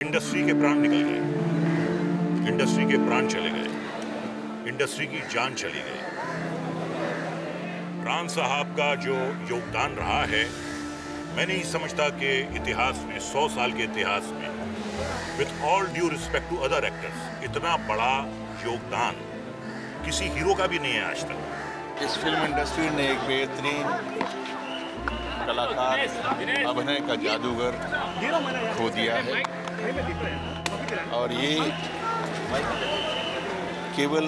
Industry के प्राण निकल गए, इंडस्ट्री के प्राण चले गए, इंडस्ट्री की जान चली गई। प्राण साहब का जो योगदान रहा है, मैं नहीं समझता कि इतिहास में, 100 साल के इतिहास में, with all due respect to other actors, इतना बड़ा योगदान किसी हीरो का भी नहीं है आज तक। इस फिल्म इंडस्ट्री ने एक बेहतरीन कलाकार, अभिनय का जादूगर खो दिया है, और ये केवल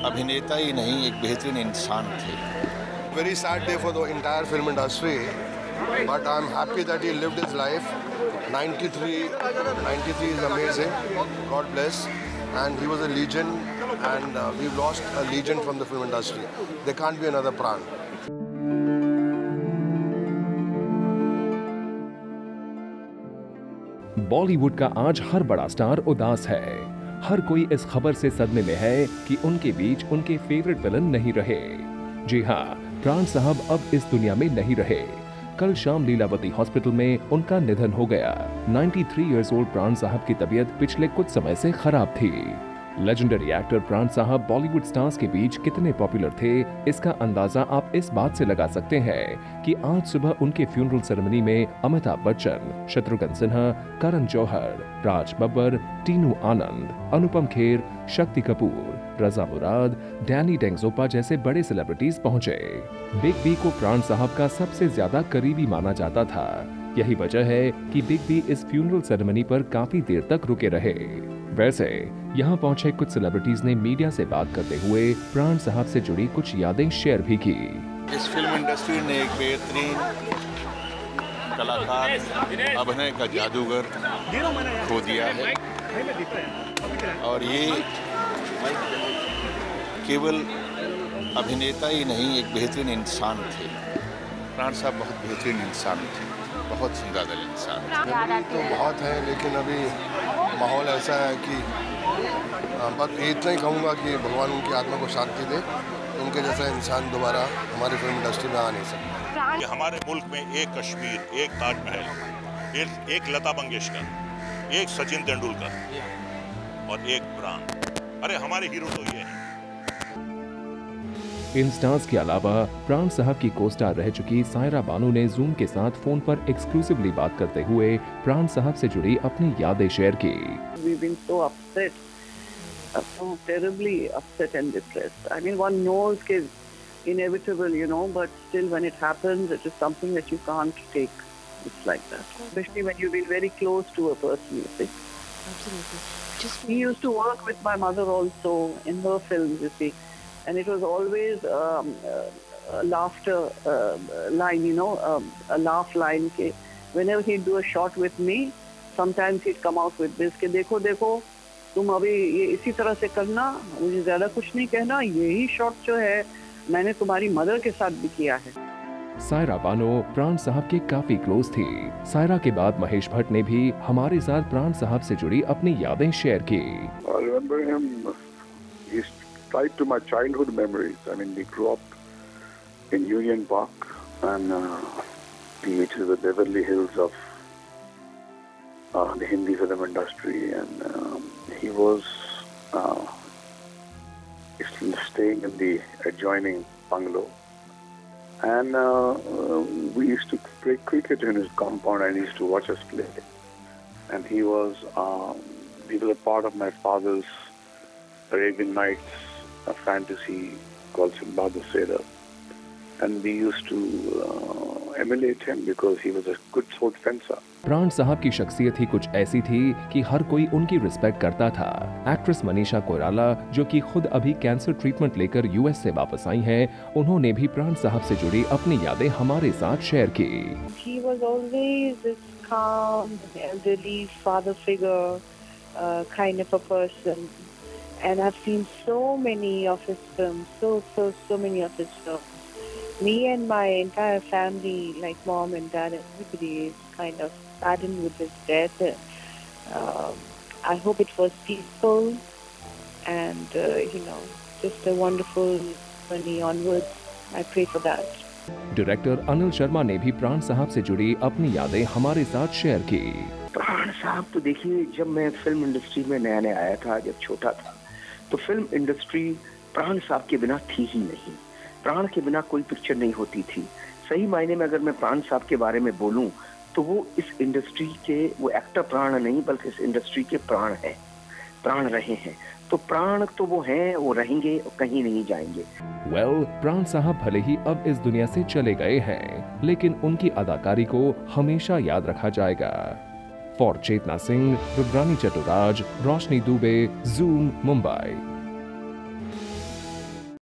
अभिनेता ही नहीं, एक बेहतरीन इंसान थे। Very sad day for the entire film industry, but I'm happy that he lived his life. 93 is amazing. God bless. And he was a legend, and we've lost a legend from the film industry. There can't be another Pran. Bollywood का आज हर बड़ा star उदास है। हर कोई इस खबर से सदमे में है कि उनके बीच उनके फेवरेट विलन नहीं रहे। जी हाँ, प्राण साहब अब इस दुनिया में नहीं रहे। कल शाम लीलावती हॉस्पिटल में उनका निधन हो गया। 93 इयर्स ओल्ड प्राण साहब की तबीयत पिछले कुछ समय से खराब थी। लेजेंडरी एक्टर प्राण साहब बॉलीवुड स्टार्स के बीच कितने पॉपुलर थे, इसका अंदाजा आप इस बात से लगा सकते हैं कि आज सुबह उनके फ्यूनरल सेरेमनी में अमिताभ बच्चन, शत्रुघ्न सिन्हा, करण जौहर, राज बब्बर, टीनू आनंद, अनुपम खेर, शक्ति कपूर, रजा मुराद, डैनी डेंगजोपा जैसे बड़े सेलिब्रिटीज पहुंचे। बिग बी को प्राण साहब का सबसे ज्यादा करीबी माना जाता था। यही वजह है कि बिग बी इस फ्यूनरल सेरेमनी पर काफी देर तक रुके रहे। वैसे यहाँ पहुंचे कुछ सेलिब्रिटीज ने मीडिया से बात करते हुए प्राण साहब से जुड़ी कुछ यादें शेयर भी की। इस फिल्म इंडस्ट्री ने एक बेहतरीन कलाकार, अभिनय का जादूगर खो दिया है, और ये केवल अभिनेता ही नहीं, एक बेहतरीन इंसान थे। प्राण साहब बहुत बेहतरीन इंसान थे, बहुत सुंदर इंसान। तो बहुत है, लेकिन अभी माहौल ऐसा है कि बस इतना ही कहूँगा कि भगवान उनकी आत्मा को शांति दे। उनके जैसा इंसान दोबारा हमारी फिल्म इंडस्ट्री में आ नहीं सकता। कि हमारे मुल्क में एक कश्मीर, एक ताजमहल, एक लता मंगेशकर, एक सचिन तेंदुलकर और एक प्राण। अरे हमारे हीरो तो ये हैं। इन स्टार्स के अलावा प्राण साहब की को-स्टार रह चुकी सायरा बानो ने जूम के साथ फोन पर एक्सक्लूसिवली बात करते हुए प्राण साहब से जुड़ी अपनी यादें शेयर की। We've been so upset, so terribly upset and depressed. I mean, one knows it's inevitable, you know, but still when it happens, it is something that you can't take. It's like that. Especially when you've been very close to a person, you see. Absolutely. He used to work with my mother also in her films, you see. And it was always a laughter line, you know, a laugh line. Ke whenever he'd do a shot with me, sometimes he'd come out with this, ke देखो देखो तुम अभी ये इसी तरह से करना, मुझे ज़्यादा कुछ नहीं कहना, यही शॉट जो है मैंने तुम्हारी मदर के साथ भी किया है। सायरा बानो प्राण साहब के काफी क्लोज थी। सायरा के बाद महेश भट्ट ने भी हमारे साथ प्राण साहब से जुड़ी अपनी यादें शेयर की। I remember him. He's tied to my childhood memories. I mean, we grew up in Union Park, and which is the Beverly Hills of the Hindi film industry, and he was staying in the adjoining bungalow, and we used to play cricket in his compound, and he used to watch us play. And he was a part of my father's Arabian Nights, a fantasy called Sinbad the Sailor, and we used to emulate him because he was a good sword fencer. प्राण साहब की शख्सियत ही कुछ ऐसी थी कि हर कोई उनकी रिस्पेक्ट करता था। एक्ट्रेस मनीषा कोइराला, जो कि खुद अभी कैंसर ट्रीटमेंट लेकर यूएस से वापस आई हैं, उन्होंने भी प्राण साहब से जुड़ी अपनी यादें हमारे साथ शेयर की। He was always this calm, elderly father figure, kind of a person. And I've seen so many of his films, so many of his films. Me and my entire family, like mom and dad, everybody is kind of saddened with his death. I hope it was peaceful and, just a wonderful journey onwards. I pray for that. Director Anil Sharma ने भी प्राण साहब से जुड़ी अपनी यादें हमारे साथ शेयर की। प्राण साहब तो देखिए, जब मैं फिल्म इंडस्ट्री में नया नया आया था, जब छोटा था, तो फिल्म इंडस्ट्री प्राण साहब के बिना थी ही नहीं। प्राण के बिना कोई पिक्चर नहीं होती थी। सही मायने में अगर मैं प्राण साहब के बारे में बोलूं तो वो इस इंडस्ट्री के, वो एक्टर प्राण नहीं बल्कि इस इंडस्ट्री के प्राण हैं, प्राण रहे हैं। तो प्राण तो वो हैं, वो रहेंगे और कहीं नहीं जाएंगे। प्राण साहब भले ही अब इस दुनिया से चले गए हैं, लेकिन उनकी अदाकारी को हमेशा याद रखा जाएगा। For Chetna Singh, Rudrani Chaturaj, Roshni Dubey, Zoom, Mumbai.